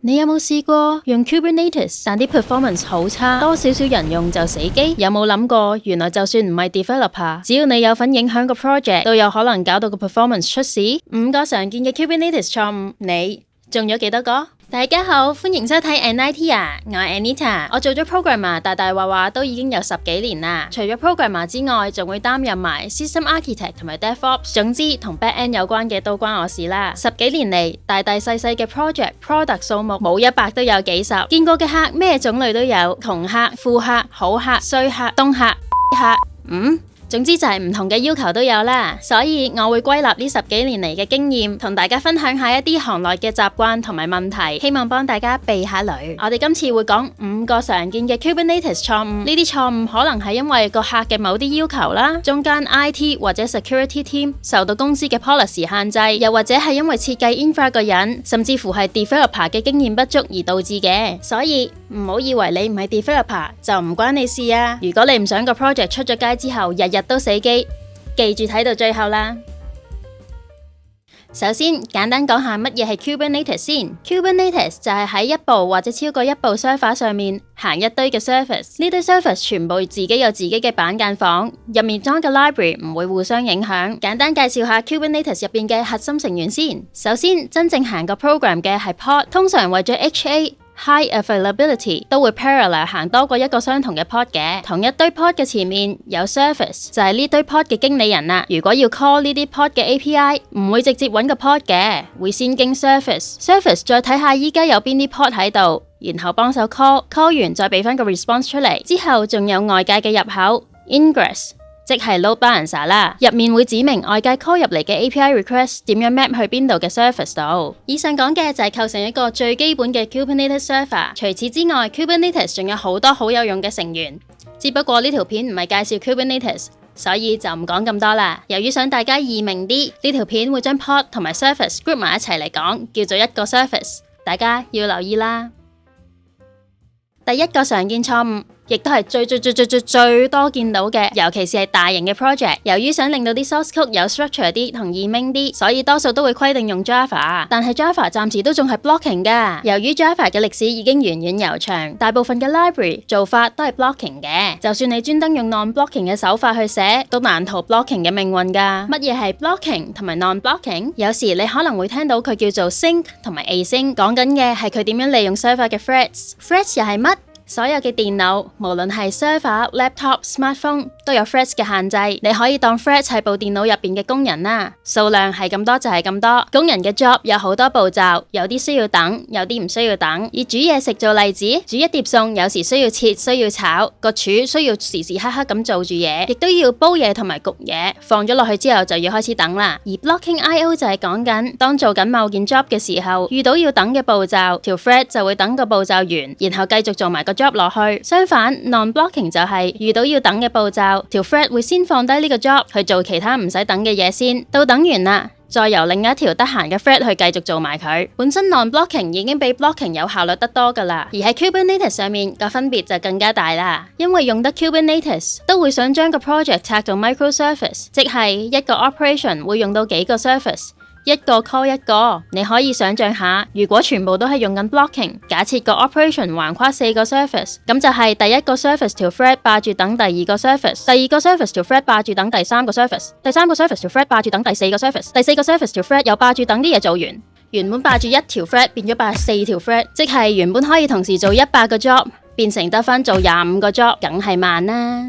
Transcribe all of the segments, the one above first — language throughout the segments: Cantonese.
你有冇試過用 Kubernetes 但啲 performance 好差，多少少人用就死機？有冇諗過原來就算唔係 developer， 只要你有份影響個 project， 都有可能搞到個 performance 出事？5個常見嘅 Kubernetes 錯誤，你中咗幾多個？大家好，歡迎收睇 Anitea， 我係 Anita， 我做咗 programmer 大話都已經有10幾年啦。除咗 programmer 之外，仲會擔任埋 system architect 同埋 DevOps， 總之同 back end 有關嘅都關我事啦。10幾年嚟，大細嘅 product 數目冇100都有幾十，見過嘅客咩種類都有，窮客、富客、好客、衰客、東客、總之就係唔同嘅要求都有啦，所以我會歸納呢10幾年嚟嘅經驗，同大家分享下一啲行內嘅習慣同埋問題，希望幫大家避下雷。我哋今次會講5個常見嘅 Kubernetes 錯誤，呢啲錯誤可能係因為個客嘅某啲要求啦，中間 IT 或者 security team 受到公司嘅 policy 限制，又或者係因為設計 infra 個人，甚至乎係 developer 嘅經驗不足而導致嘅。所以唔好以為你唔係 developer 就唔關你事啊！如果你唔想個 project 出咗街之後日日都死機，記住睇到最後啦。首先，簡單講下乜嘢係 Kubernetes 先。Kubernetes 就係喺一部或者超過一部 server 上面行一堆嘅 service， 呢堆 service 全部自己有自己嘅板間房，入面裝嘅 library 唔會互相影響。簡單介紹下 Kubernetes 入邊嘅核心成員先。首先，真正行個 program 嘅係 pod， 通常為咗 HA。High availability 都會 parallel 行多過一個相同嘅 pod 嘅，同一堆 pod 嘅前面有 service， 就係呢堆 pod 嘅經理人啦。如果要 call 呢啲 pod 嘅 API， 唔會直接揾個 pod 嘅，會先經 service 再睇下依家有邊啲 pod 喺度，然後幫手 call 完再俾翻個 response 出嚟。之後仲有外界嘅入口 ingress。即係 load balancer 啦，入面會指明外界 call 入嚟嘅 API request 點樣 map 去邊度嘅 service 度。以上講嘅就係構成一個最基本嘅 Kubernetes server。除此之外 ，Kubernetes 仲有好多好有用嘅成員。只不過呢條片唔係介紹 Kubernetes， 所以就唔講咁多啦。由於想大家易明啲，呢條片會將 pod 同埋 service group 埋一齊嚟講，叫做一個 service。大家要留意啦。第一個常見錯誤，亦都係最多見到嘅，尤其是係大型嘅 project。由於想令到啲 source code 有 structure 啲同易明啲，所以多數都會規定用 Java。但係 Java 暫時都仲係 blocking 㗎。由於 Java 嘅歷史已經源遠流長，大部分嘅 library 做法都係 blocking 嘅。就算你專登用 non-blocking 嘅手法去寫，都難逃 blocking 嘅命運㗎。乜嘢係 blocking 同埋 non-blocking？ 有時你可能會聽到佢叫做 sync 同埋 async， 講緊嘅係佢點樣利用 server 嘅 threads。threads 又係乜？所有嘅電腦，無論係 server、laptop、smartphone， 都有 threads 嘅限制。你可以當 threads 係部電腦入邊嘅工人啦，數量係咁多就係咁多。工人嘅 job 有好多步驟，有啲需要等，有啲唔需要等。以煮嘢食做例子，煮一碟餸，有時需要切，需要炒，個廚需要時時刻刻咁做住嘢，亦都要煲嘢同埋焗嘢。放咗落去之後就要開始等啦。而 blocking I/O 就係講緊，當做緊某件 job 嘅時候，遇到要等嘅步驟，條 thread 就會等個步驟完，然後繼續做埋個job 落去。相反 non-blocking 就係遇到要等嘅步驟，條 thread 會先放低呢個 job 去做其他唔使等嘅嘢先，到等完啦，再由另一條得閒嘅 thread 去繼續做埋佢。本身 non-blocking 已經比 blocking 有效率得多噶啦，而喺 Kubernetes 上面個分別就更加大啦。因為用得 Kubernetes 都會想將個 project 拆做 microservice， 即係一個 operation 會用到幾個 service。一個 call 一個，你可以想象下，如果全部都係用緊 blocking， 假設個 operation 橫跨4個 service， 咁就係第一個 service 條 thread 霸住等第二個 service， 第二個 service 條 thread 霸住等第三個 service， 第三個 service 條 thread 霸住等第四個 service， 第四個 service 條 thread 又霸住等啲嘢做完。原本霸住一條 thread 變咗霸4條 thread， 即係原本可以同時做100個 job， 變成得返做25個 job， 梗係慢啦。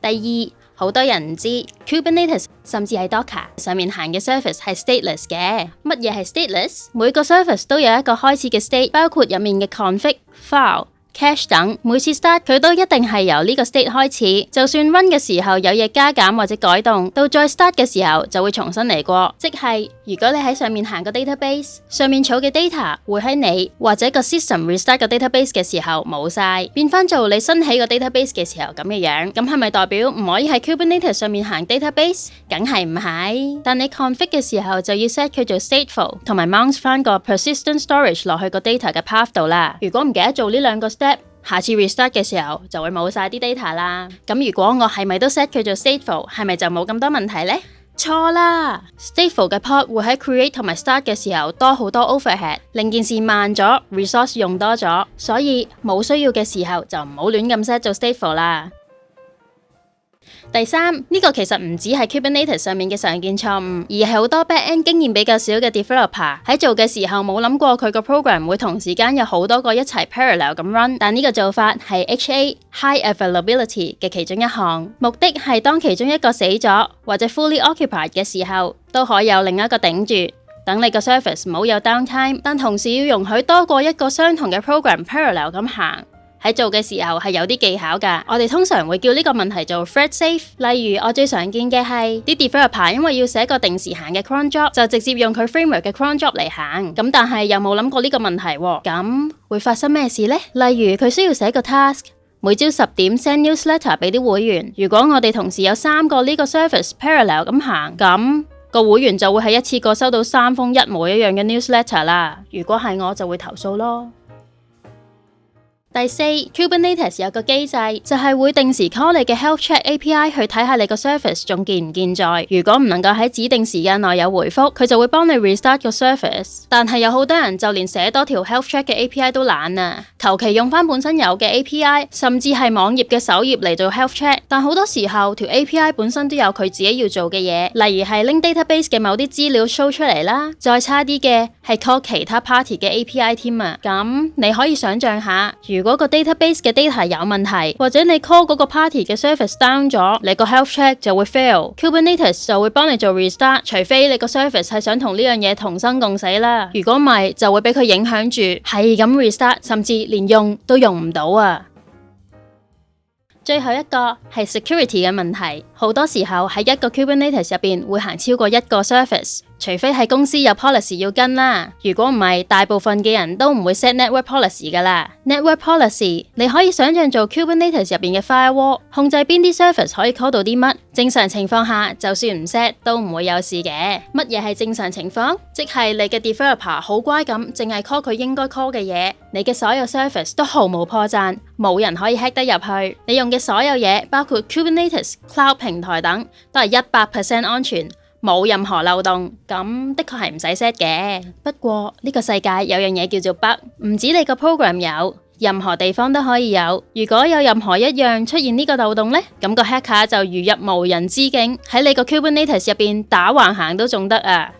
第二，好多人唔知 Kubernetes 甚至係 Docker 上面行嘅 service 係 stateless 嘅。乜嘢係 stateless？ 每個 service 都有一個開始嘅 state， 包括入面嘅 config、file、cache 等，每次 start 佢都一定係由呢個 state 開始。就算 run 嘅時候有嘢加減或者改動，到再 start 嘅時候就會重新嚟過。即係如果你喺上面行個 database， 上面儲嘅 data 會喺你或者個 system restart 個 database 嘅時候冇晒，變翻做你新起個 database 嘅時候咁嘅樣。咁係咪代表唔可以喺 Kubernetes 上面行 database？ 梗係唔係。但你 config 嘅時候就要 set 佢做 stateful， 同埋 mount 翻個 persistent storage 落去個 data 嘅 path 度啦。如果唔記得做呢兩個 step，下次 restart 嘅時候就會冇晒啲 data 啦。咁如果我係咪都 set 佢做 stateful， 係咪就冇咁多問題呢？錯啦 ！Stateful 嘅 pod 會喺 create 同埋 start 嘅時候多好多 overhead， 令件事慢咗 ，resource 用多咗，所以冇需要嘅時候就唔好亂咁 set 做 stateful 啦。第三，呢個其實唔止係 Kubernetes 上面嘅常見錯誤，而係好多 back-end 經驗比較少嘅 developer 喺做嘅時候冇諗過佢個 program 會同時間有好多個一齊 parallel 咁 run， 但呢個做法係 HA High Availability 嘅其中一項，目的係當其中一個死咗或者 fully occupied 嘅時候，都可以有另一個頂住，等你個 service 冇有 downtime， 但同時要容許多過一個相同嘅 program parallel 咁行。喺做嘅時候係有啲技巧㗎，我哋通常會叫呢個問題做 thread safe。例如我最常見嘅係啲 developer 因為要寫個定時行嘅 cron job， 就直接用佢 framework 嘅 cron job 嚟行，咁但係又冇諗過呢個問題喎，咁會發生咩事呢？例如佢需要寫個 task， 每朝10點 send newsletter 俾啲會員，如果我哋同時有3個呢個 service parallel 咁行，咁個會員就會係一次過收到3封一模一樣嘅 newsletter 啦。如果係我就會投訴咯。第四 ，Kubernetes 有個機制，就係會定時 call 你嘅 health check API 去睇下你個 service 仲健唔健在。如果唔能夠喺指定時間內有回覆，佢就會幫你 restart 個 service。但係有好多人就連寫多條 health check 嘅 API 都懶啊，求其用翻本身有嘅 API， 甚至係網頁嘅首頁嚟做 health check。但好多時候條 API 本身都有佢自己要做嘅嘢，例如係拎 database 嘅某啲資料 show 出嚟啦。再差啲嘅係 call 其他 party 嘅 API 添啊。咁你可以想象下，如果個 database 嘅 data 有問題，或者你 call 嗰個 party 嘅 service down 咗，你個 health check 就會 fail，Kubernetes 就會幫你做 restart， 除非你個 service 係想同呢樣嘢同生共死啦。如果唔係，就會俾佢影響住，係咁 restart， 甚至連用都用唔到啊。最後一個係 security 嘅問題，好多時候喺一個 Kubernetes 入邊會行超過一個 service。除非係公司有 policy 要跟啦，如果唔係，大部分嘅人都唔會 set network policy 噶啦。network policy 你可以想象做 Kubernetes 入邊嘅 firewall， 控制邊啲 service 可以 call 到啲乜。正常情況下，就算唔 set 都唔會有事嘅。乜嘢係正常情況？即係你嘅 developer 好乖咁，淨係 call 佢應該 call 嘅嘢，你嘅所有 service 都毫無破綻，冇人可以 hack 得入去。你用嘅所有嘢，包括 Kubernetes Cloud 平台等，都係100% 安全。冇任何漏洞，咁的確係唔使 set 嘅。不過呢個世界有樣嘢叫做 bug， 唔止你個 program 有，任何地方都可以有。如果有任何一樣出現呢個漏洞呢，咁個 hacker 就如入無人之境，喺你個 Kubernetes 入邊打橫行都仲得啊！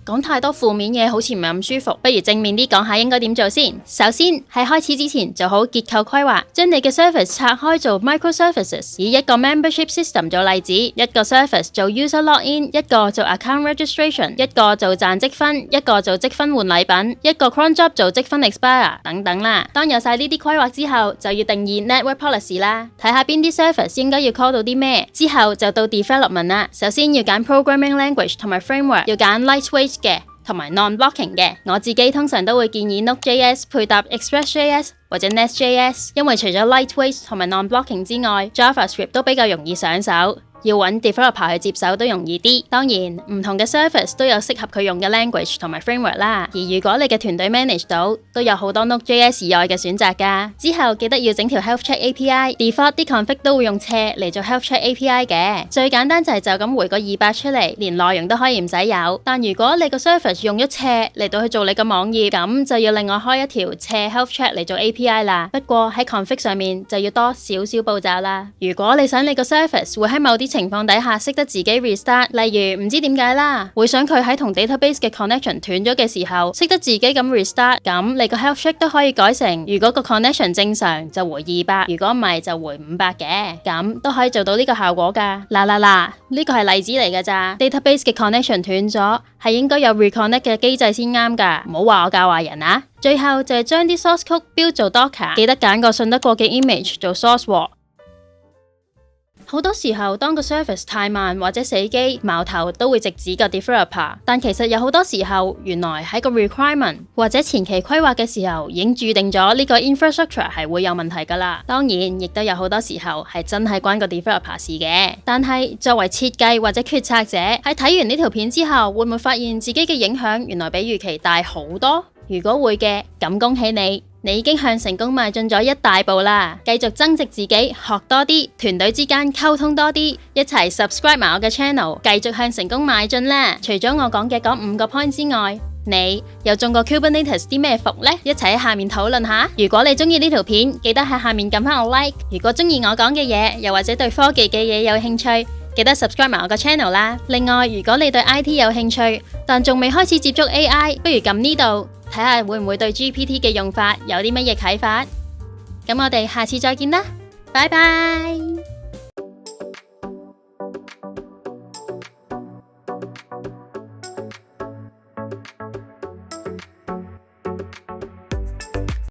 講太多負面嘢好似唔係咁舒服，不如正面啲講下應該點做先。首先喺開始之前做好結構規劃，將你嘅 service 拆開做 microservices， 以一個 membership system 做例子，一個 service 做 user login， 一個做 account registration， 一個做賺積分，一個做積分換禮品，一個 cron job 做積分 expire 等等啦。當有晒呢啲規劃之後，就要定義 network policy 啦，睇下邊啲 service 應該要 call 到啲咩。之後就到 development 啦，首先要揀 programming language 同埋 framework， 要揀 lightweight嘅同埋 non-blocking 嘅，我自己通常都會建議 Node.js 配搭 Express.js 或者 Nest.js， 因為除咗 lightweight 同埋 non-blocking 之外 ，JavaScript 都比較容易上手。要揾 developer 去接手都容易啲。當然唔同嘅 service 都有適合佢用嘅 language 同埋 framework 啦。而如果你嘅團隊 manage 到，都有好多 Node.js 以外嘅選擇㗎。之後記得要整條 health check API，default 啲 config 都會用斜嚟做 health check API 嘅。最簡單就係就咁回個200出嚟，連內容都可以唔使有。但如果你個 service 用咗斜嚟到去做你個網頁，咁就要另外開一條斜 health check 嚟做 API 啦。不過喺 config 上面就要多少少步驟啦。如果你想你個 service 會喺某啲情況底下識得自己 restart， 例如唔知點解啦，會想佢喺同 database 嘅 connection 斷咗嘅時候，識得自己咁 restart， 咁你個 health check 都可以改成，如果個 connection 正常就回200，如果唔係就回500嘅，咁都可以做到呢個效果噶。嗱，呢個係例子嚟噶咋 ，database 嘅 connection 斷咗，係應該有 reconnect 嘅機制先啱噶，唔好話我教壞人啊。最後就係將啲 source code build 做 Docker， 記得揀個信得過嘅 image 做 source 喎。好多時候，當個 service 太慢或者死機，矛頭都會直指個 developer。但其實有好多時候，原來喺個 requirement 或者前期規劃嘅時候，已經注定咗呢個 infrastructure 係會有問題噶啦。當然，亦都有好多時候係真係關個 developer 事嘅。但係作為設計或者決策者，喺睇完呢條片之後，會唔會發現自己嘅影響原來比預期大好多？如果會嘅，咁恭喜你！你已經向成功邁進咗一大步啦！繼續增值自己，學多啲，團隊之間溝通多啲，一齊 subscribe 埋我嘅 channel， 繼續向成功邁進啦！除咗我講嘅嗰5個 point 之外，你又中過 Kubernetes 啲咩伏呢？一齊喺下面討論下。如果你中意呢條片，記得喺下面撳翻我 like。如果中意我講嘅嘢，又或者對科技嘅嘢有興趣，記得 subscribe 埋我個 channel 啦。另外，如果你對 IT 有興趣，但仲未開始接觸 AI，不如撳呢度睇下會唔會對 GPT 嘅用法有啲乜嘢啟發。咁我哋下次再見啦，拜拜。